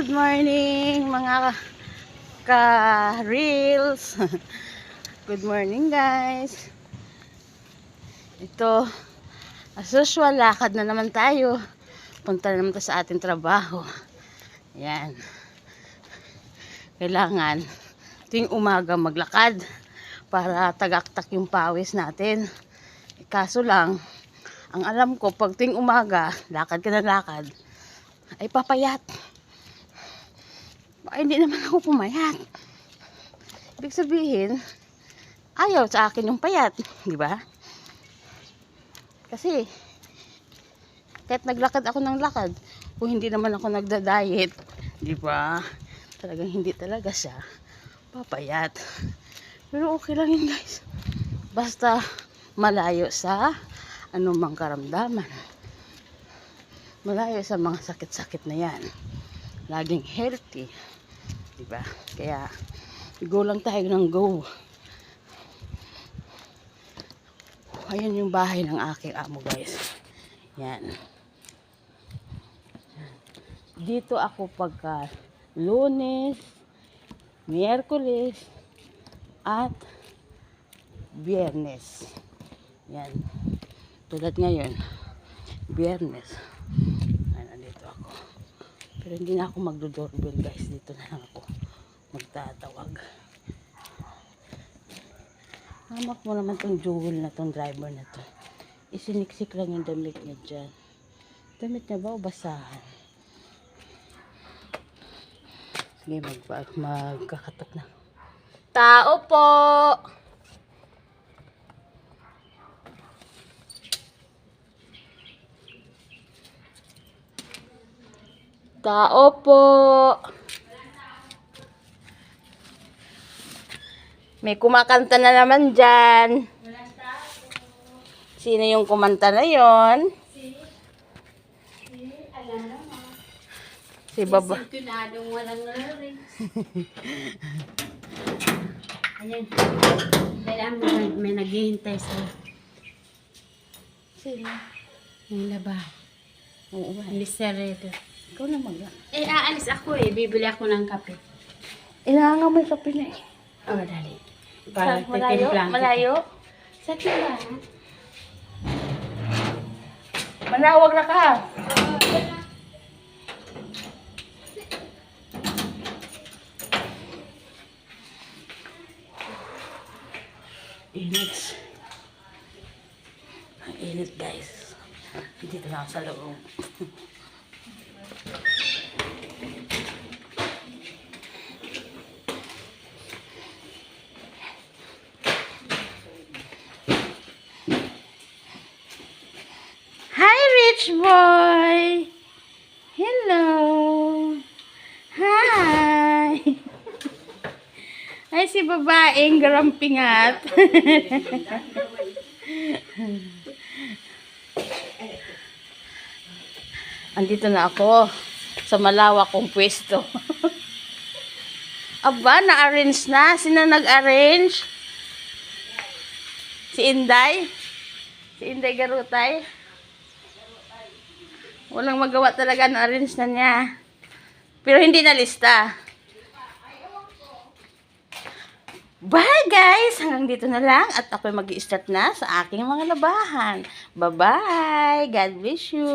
Good morning mga ka-reels. Good morning guys. Ito, as usual, lakad na naman tayo. Punta na naman tayo sa ating trabaho. Yan. Kailangan tuwing umaga maglakad para tagaktak yung pawis natin. Kaso lang, ang alam ko, pag tuwing umaga, lakad ka na lakad, ay papayat. Ay, hindi naman ako pumayat. Ibig sabihin, ayaw sa akin yung payat, di ba? Kasi, kahit naglakad ako ng lakad, kung hindi naman ako nagda-diet, di ba? Talagang hindi talaga siya papayat. Pero okay lang yun guys. Basta malayo sa anumang karamdaman. Malayo sa mga sakit-sakit na yan. Laging healthy. Diba? Kaya, go lang tayo ng go. Ayan yung bahay ng aking amo guys. Yan. Dito ako pagka Lunes, Miyerkules, at Biyernes. Yan. Tulad ngayon, Biyernes. Ayan, nandito ako. Pero hindi na ako magdo-doorbell guys. Dito na lang ako magtatawag. Hamak mo naman tong jewel na tong driver na to. Isiniksik lang yung damit niya dyan. Damit niya ba o basahan? Sige, magkakatok na. Tao po! Tao po! May kumakanta na naman dyan. Sino yung kumanta na yon? Si Baba. Sintunadong walang lyrics. Ayan. Kailangan may naghihintay sa... Sino? Yung labahan. Oo ba? Mr. Redo. Ikaw na mag. Aalis ako Bibili ako ng kape. Inanga mo yung kape na eh. Oh, dali. Saan? Malayo? Malayo? Sa tindahan. Manawag na ka. Init. Ang init guys. Dito na ako sa loob. Hi, rich boy! Hello! Hi! Ay, si babaeng garampingat. Andito na ako sa malawak kong pwesto. Aba, na-arrange na. Sino nag-arrange? Si Inday? Si Inday Garutay? Walang magawa talaga, na-arrange na niya. Pero hindi na lista. Bye guys! Hanggang dito na lang at ako'y mag-i-start na sa aking mga labahan. Bye-bye! God bless you!